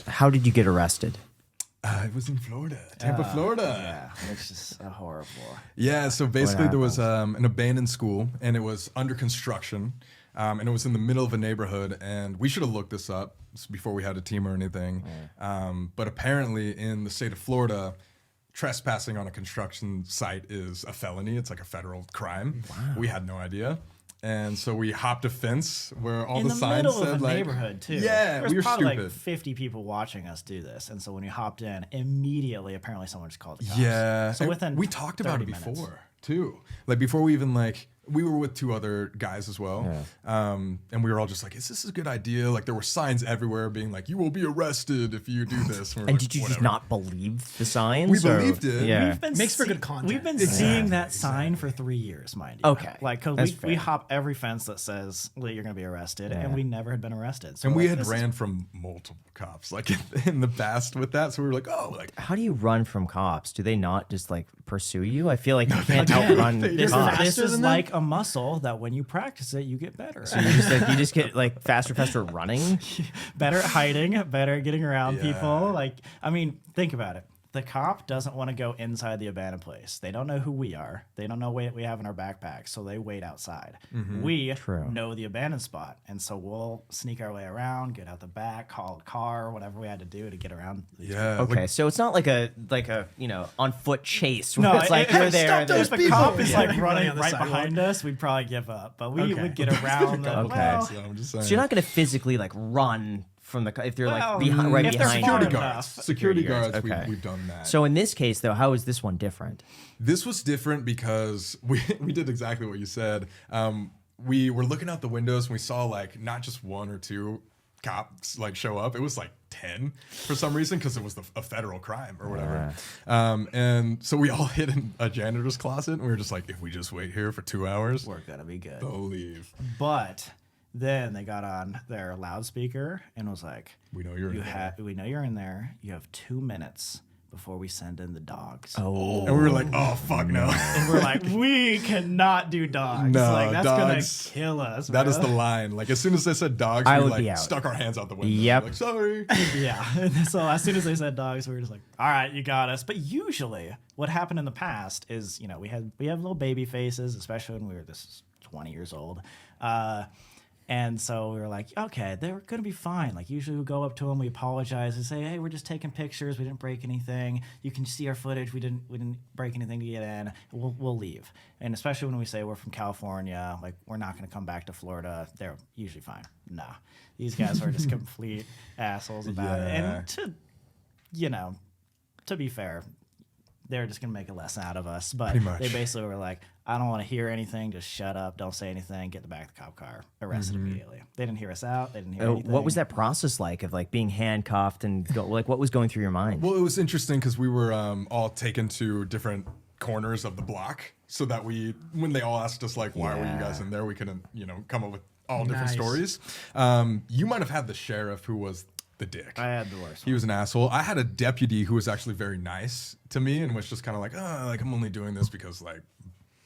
How did you get arrested? It was in Florida, Tampa, Florida. Yeah, which is horrible. Yeah, so basically there was an abandoned school, and it was under construction, and it was in the middle of a neighborhood, and we should have looked this up before we had a team or anything. But apparently in the state of Florida, trespassing on a construction site is a felony. It's like a federal crime. Wow. We had no idea. And so we hopped a fence where all the signs said, in the middle of a like, neighborhood too. Yeah, There's we were probably stupid. like 50 people watching us do this, and so when you hopped in, immediately, apparently, someone just called the cops. Yeah, So within we talked about it 30 minutes. before too. Like before we even we were with two other guys as well, and we were all just like, "Is this a good idea?" Like there were signs everywhere being like, "You will be arrested if you do this." And did you just not believe the signs? We believed it. Yeah. Makes for good content. We've been seeing that sign for 3 years, mind you. Okay, Like, that's we fair. hop every fence that says you're going to be arrested, and we never had been arrested. So And we like, had this is- ran from multiple cops like in the past with that, so we were like, "Oh, like How do you run from cops? Do they not just like pursue you? I feel like you can't outrun This, cops. this is than them? like a muscle that when you practice it, you get better. You just get like faster running. Better at hiding, better at getting around people. Like, I mean, think about it. The cop doesn't want to go inside the abandoned place. They don't know who we are. They don't know what we have in our backpacks, so they wait outside. We know the abandoned spot, and so we'll sneak our way around, get out the back, call a car, whatever we had to do to get around. yeah, Okay, like, so it's not like a on foot chase. Where it's like you're there. If a cop is like Running running on the right sidewalk. behind us, we'd probably give up. But we Okay. would get around. them. Okay. Well, so I'm just saying. So you're not going to physically like run from the if they're like Well, behind, right if they're behind far you. security enough. guards. Security guards. Okay. We've done that. So in this case, though, how is this one different? This was different because we did exactly what you said. We were looking out the windows and we saw like not just one or two cops like show up. It was like 10 for some reason because it was a federal crime or whatever. And so we all hid in a janitor's closet and we were just like, if we just wait here for 2 hours, we're gonna be good. they'll leave. But then they got on their loudspeaker and was like, We know you're in there. we know you're in there. You have 2 minutes before we send in the dogs. Oh, And we were like, oh, fuck no. And we're like, we cannot do dogs. No, like that's dogs- gonna kill us. That is bro. the line. Like as soon as they said dogs, I we would like be out. stuck our hands out the window. Yep. Like, sorry. Yeah. So as soon as they said dogs, we were just like, all right, you got us. But usually what happened in the past is, we have little baby faces, especially when we were 20 years old. And so we were like, okay, they're going to be fine. Like usually we go up to them, we apologize and say, hey, we're just taking pictures. We didn't break anything. You can see our footage. We didn't break anything to get in. We'll leave. And especially when we say we're from California, like we're not going to come back to Florida. They're usually fine. Nah, these guys are just complete assholes about it. And to be fair, they're just going to make a lesson out of us. But Pretty much. they basically were like, I don't want to hear anything. Just shut up. Don't say anything. Get in the back of the cop car. Arrested immediately. They didn't hear us out. They didn't hear anything. what was that process like of like being handcuffed and like what was going through your mind? Well, it was interesting because we were all taken to different corners of the block so that when they all asked us like, why were you guys in there, we couldn't, come up with all different Nice. stories. You might have had the sheriff who was the dick. I had the worst He was an asshole. I had a deputy who was actually very nice to me and was just kind of like, I'm only doing this because like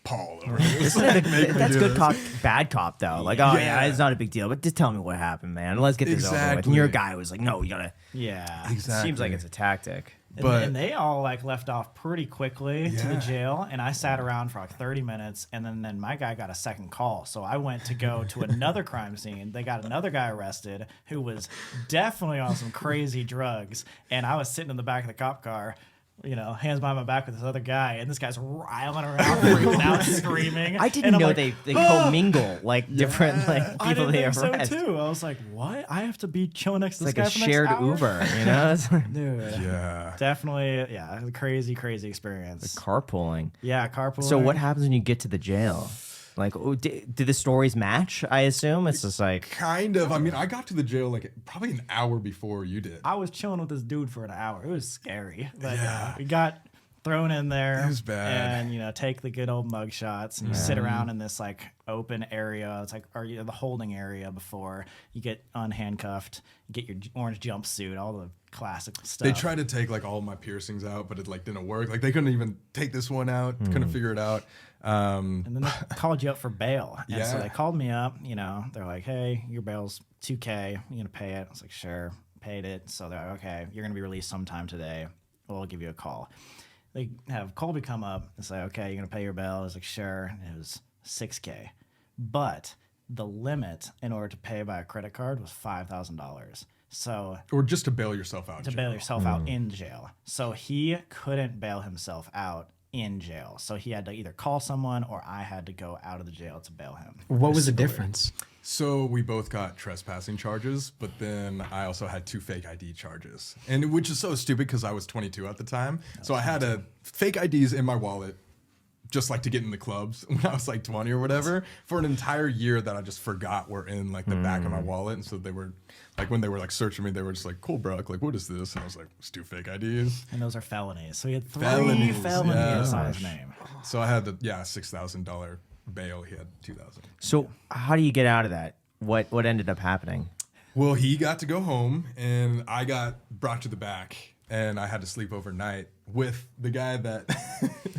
Paul over here was like, make me That's do good this. cop, bad cop though. Like, oh yeah, Yeah. it's not a big deal, but just tell me what happened, man. Let's get this over with. And Exactly. your guy was like, no, you gotta. Yeah. Exactly. Seems like it's a tactic. And they all like left off pretty quickly to the Yeah. jail, and I sat around for like 30 minutes, and then my guy got a second call, so I went to go to another crime scene. They got another guy arrested who was definitely on some crazy drugs, and I was sitting in the back of the cop car, hands behind my back with this other guy, and this guy's riling around, freaking out, screaming. I And didn't I'm know like, they commingle like different like I people didn't they think arrest. so too. I was like, what? I have to be chilling next to It's this like guy a for the shared next hour? Uber, It's like Dude. Yeah. Definitely, yeah, a crazy experience. carpooling. Yeah, carpooling. So what happens when you get to the jail? Like, did the stories match? I assume it's just like Kind of. I mean, I got to the jail like probably an hour before you did. I was chilling with this dude for an hour. It was scary. But Yeah. we got thrown in there. It was bad. And, take the good old mug shots and you sit around in this like open area. It's like the holding area before you get unhandcuffed, you get your orange jumpsuit, all the classic stuff. They tried to take like all my piercings out, but it like didn't work. Like they couldn't even take this one out. Couldn't figure it out. And then they called you up for bail. And so Yeah. they called me up, they're like, hey, your bail's $2K. You going to pay it? I was like, sure. paid it. So they're like, okay, you're going to be released sometime today. We'll give you a call. They have Colby come up and say, okay, you're going to pay your bail. I was like, sure. And it was $6K. But the limit in order to pay by a credit card was $5,000. So Or just to bail yourself out. to Joe. bail yourself out in jail. So he couldn't bail himself out in jail. So he had to either call someone or I had to go out of the jail to bail him. What was the difference? So we both got trespassing charges, but then I also had 2 fake ID charges, and which is so stupid because I was 22 at the time. So I had a fake IDs in my wallet, just like to get in the clubs when I was like 20 or whatever, for an entire year that I just forgot were in like the back of my wallet. And so they were like, when they were like searching me, they were just like, cool, bro, like what is this? And I was like, it's 2 fake IDs. And those are felonies. So he had 3 Felonies, felonies yeah. on his name. So I had the $6,000 bail. He had 2,000. So how do you get out of that? What ended up happening? Well, he got to go home, and I got brought to the back, and I had to sleep overnight with the guy that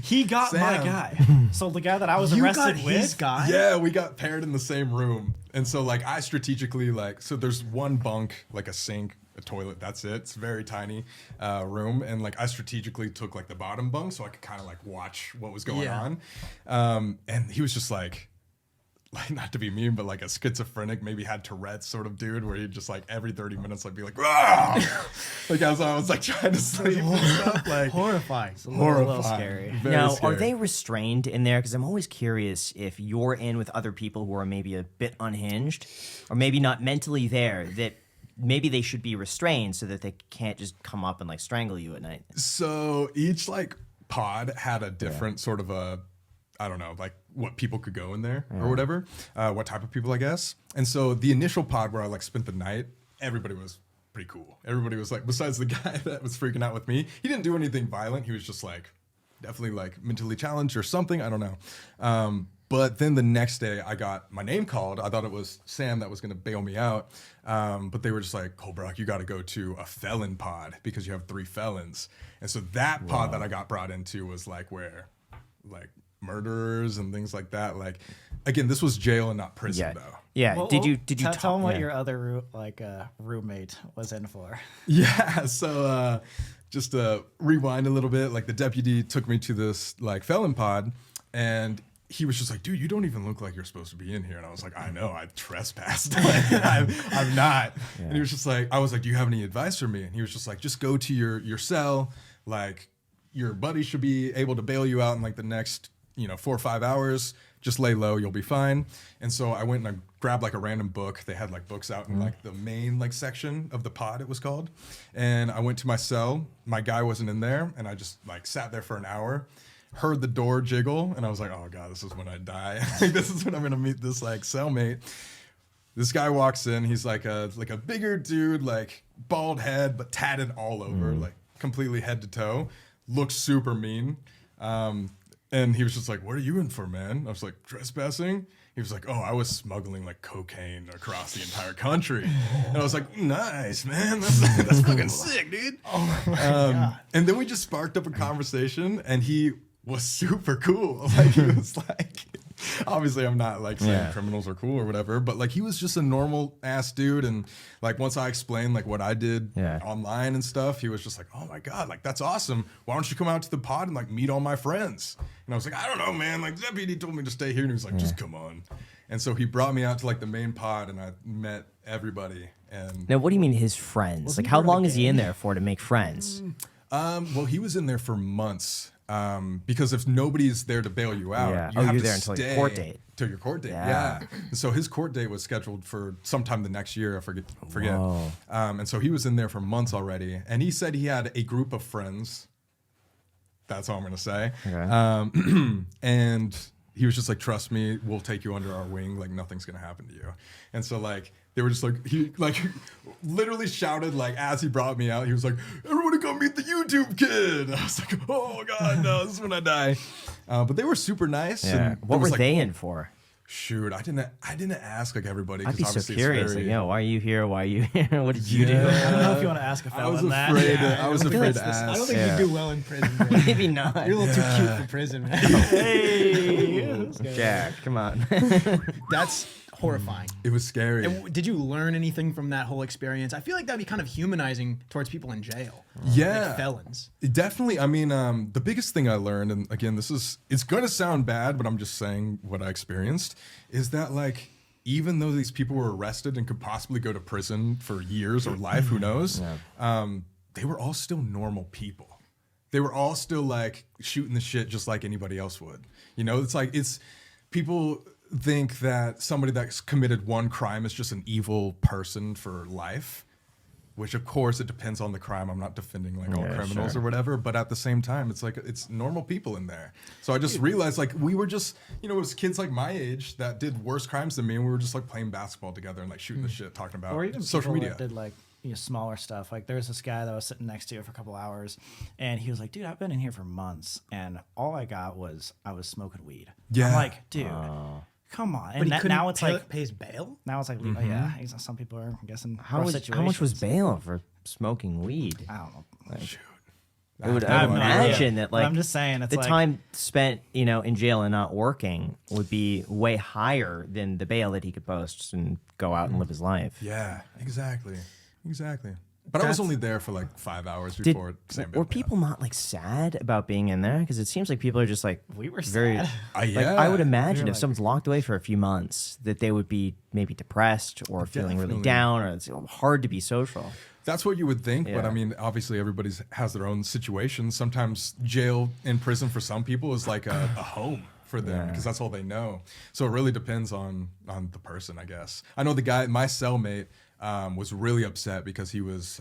He got my Sam. guy. So the guy that I was You arrested got with. his guy? Yeah, we got paired in the same room. And so like I strategically so there's one bunk, like a sink, a toilet, that's it. It's a very tiny room. And like I strategically took like the bottom bunk so I could kind of like watch what was going Yeah. on. And he was just like not to be mean, but like a schizophrenic, maybe had Tourette's sort of dude where he'd just like every 30 minutes like be like, "Rah!" Like as I was like trying to sleep and stuff. Like Horrifying. A little horrifying. scary. Very Now, scary. are they restrained in there? Because I'm always curious if you're in with other people who are maybe a bit unhinged or maybe not mentally there, that maybe they should be restrained so that they can't just come up and like strangle you at night. So each like pod had a different sort of I don't know, like what people could go in there or whatever, what type of people, I guess. And so the initial pod where I like spent the night, everybody was pretty cool. Everybody was like, besides the guy that was freaking out with me, he didn't do anything violent. He was just like definitely like mentally challenged or something. I don't know. But then the next day I got my name called. I thought it was Sam that was going to bail me out. But they were just like, Colbrock, you got to go to a felon pod because you have 3 felons. And so that pod that I got brought into was like where like murderers and things like that. Like, again, this was jail and not prison Yeah. though. Yeah. Well, did you tell them what yeah. your other roommate was in for? Yeah. So just to rewind a little bit, like the deputy took me to this like felon pod and he was just like, dude, you don't even look like you're supposed to be in here. And I was like, I know, I trespassed. Like, I'm not. Yeah. And he was just like, I was like, do you have any advice for me? And he was just like, just go to your cell. Like your buddy should be able to bail you out in like the next 4 or 5 hours. Just lay low, you'll be fine. And so I went and I grabbed like a random book. They had like books out in like the main like section of the pod, it was called. And I went to my cell. My guy wasn't in there. And I just like sat there for an hour, heard the door jiggle. And I was like, oh God, this is when I die. Like, this is when I'm going to meet this like cellmate. This guy walks in. He's like a bigger dude, like bald head, but tatted all over, like completely head to toe. Looks super mean. And he was just like, what are you in for, man? I was like, trespassing? He was like, oh, I was smuggling like cocaine across the entire country. And I was like, nice, man. That's fucking sick, dude. Oh my God. And then we just sparked up a conversation and he was super cool. Like he was like, obviously I'm not like saying criminals are cool or whatever, but like he was just a normal ass dude. And like once I explained like what I did online and stuff, he was just like, oh my God, like that's awesome. Why don't you come out to the pod and like meet all my friends? And I was like, I don't know, man. Like the deputy told me to stay here. And he was like, just come on. And so he brought me out to like the main pod and I met everybody. And Now, what do you mean his friends? Like, how long is he in there for to make friends? well, he was in there for months. Because if nobody's there to bail you out, you have you're to there until your stay court date. Till your court date, Yeah. And so his court date was scheduled for sometime the next year. I forget. Whoa. And so he was in there for months already. And he said he had a group of friends. That's all I'm gonna say. Okay. And he was just like, trust me, we'll take you under our wing. Like nothing's gonna happen to you. And so like they were just like, he like literally shouted like as he brought me out, he was like, everybody come meet the YouTube kid. I was like, oh God, no, this is when I die. But they were super nice. Yeah. And What there was, were like, they in for? Shoot, I didn't ask like everybody. I'd 'cause be so obviously curious. it's Like, very, why are you here? Why are you here? What did you do? I don't know if you want to ask a I was felon that. afraid. Yeah, I was I don't afraid think to that's- ask. I don't think Yeah. you do well in prison, man. Maybe not. You're a little too cute for prison, man. Hey, Jack, come on. That's horrifying. It was scary. And did you learn anything from that whole experience? I feel like that'd be kind of humanizing towards people in jail. Yeah. Like felons. Definitely. I mean, the biggest thing I learned, and again, it's going to sound bad, but I'm just saying what I experienced, is that like, even though these people were arrested and could possibly go to prison for years or life, who knows, they were all still normal people. They were all still like shooting the shit just like anybody else would. You know, it's people think that somebody that's committed one crime is just an evil person for life, which of course it depends on the crime. I'm not defending like all criminals or whatever, but at the same time, it's like it's normal people in there. So I just realized like we were just, you know, it was kids like my age that did worse crimes than me, and we were just like playing basketball together and like shooting the shit, talking about Or even social people media. that did like smaller stuff. Like there's this guy that I was sitting next to for a couple hours, and he was like, "Dude, I've been in here for months, and all I got was I was smoking weed." Yeah. I'm like, dude, come on. And now it's like pays bail. now it's like oh, yeah. Some people are, I'm guessing, How rough much was situations. bail for smoking weed? I don't know. Shoot. I would I have no imagine idea. that But like I'm just saying, it's the like, time spent in jail and not working would be way higher than the bail that he could post and go out and live his life. Yeah, exactly. But I was only there for like 5 hours before Sam Were people not like sad about being in there? Because it seems like people are just like we were very. sad. Like, Yeah. I would imagine We were if like- someone's locked away for a few months, that they would be maybe depressed or feeling really Definitely. down, or it's hard to be social. That's what you would think, but Yeah. I mean, obviously everybody has their own situation. Sometimes jail and prison for some people is like a home for them because that's all they know. So it really depends on the person, I guess. I know the guy, my cellmate, was really upset because he was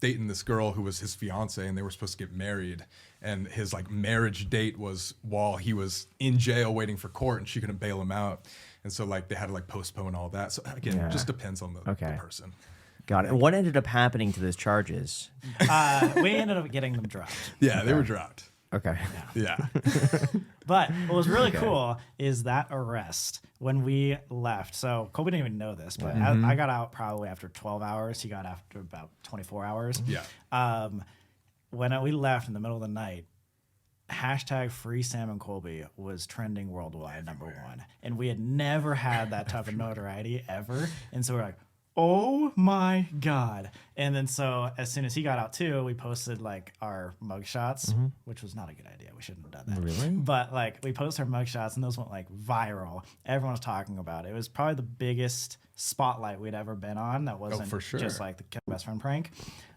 dating this girl who was his fiance, and they were supposed to get married. And his like marriage date was while he was in jail waiting for court, and she couldn't bail him out. And so like they had to like postpone all that. So again, it just depends on the person. Got it. And what ended up happening to those charges? We ended up getting them dropped. Yeah, they were dropped. Okay. Yeah. But what was really cool is that arrest when we left. So Colby didn't even know this, but I got out probably after 12 hours. He got after about 24 hours. Yeah. When we left in the middle of the night, hashtag free Sam and Colby was trending worldwide, #1. And we had never had that type of notoriety ever. And so we're like, oh my God. And then so as soon as he got out too, we posted like our mugshots, which was not a good idea. We shouldn't have done that. Really? But like we posted our mugshots and those went like viral. Everyone was talking about it. It was probably the biggest spotlight we'd ever been on. That wasn't for sure. just like the Kill Best Friend prank.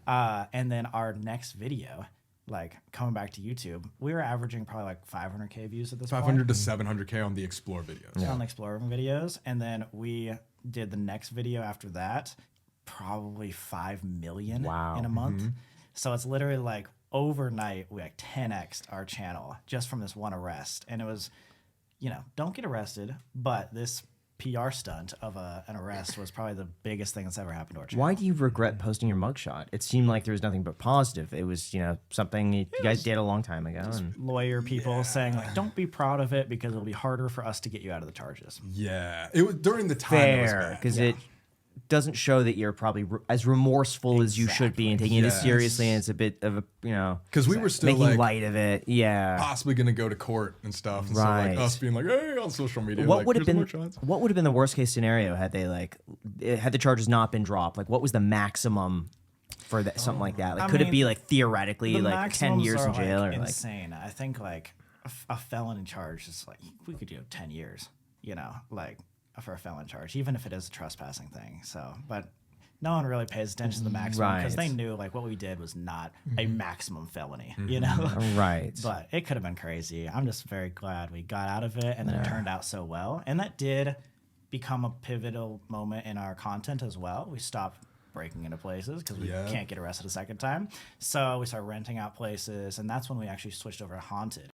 And then our next video, like coming back to YouTube, we were averaging probably like 500K views at this 500 to 700K on the Explore videos. on the exploring videos, and then we did the next video after that, probably 5 million Wow. in a month. So it's literally like overnight we like 10x'd our channel just from this one arrest, and it was, don't get arrested, but this PR stunt of an arrest was probably the biggest thing that's ever happened to our channel. Why do you regret posting your mugshot? It seemed like there was nothing but positive. It was, something you guys did a long time ago. And Lawyer people saying like, don't be proud of it because it'll be harder for us to get you out of the charges. Yeah. It was during the time it was fair, bad. because it doesn't show that you're probably as remorseful as you should be and taking it as Yes. seriously. And it's a bit of a, Because we were still making like light of it. Yeah. possibly going to go to court and stuff. And so Right. like us being like, hey, on social media. What like, would have "Here's been the mugshots." what would have been the worst case scenario had the charges not been dropped? Like, what was the maximum for that, something like that? Like, I could it mean, be like theoretically The like 10 maximums years are, in jail like, or like? insane. I think like a felon in charge is like we could do 10 years, like for a felon charge, even if it is a trespassing thing. So, but no one really pays attention to the maximum because Right. they knew like what we did was not a maximum felony, Right. But it could have been crazy. I'm just very glad we got out of it and then it turned out so well. And that did become a pivotal moment in our content as well. We stopped breaking into places because we can't get arrested a second time. So we started renting out places, and that's when we actually switched over to Haunted.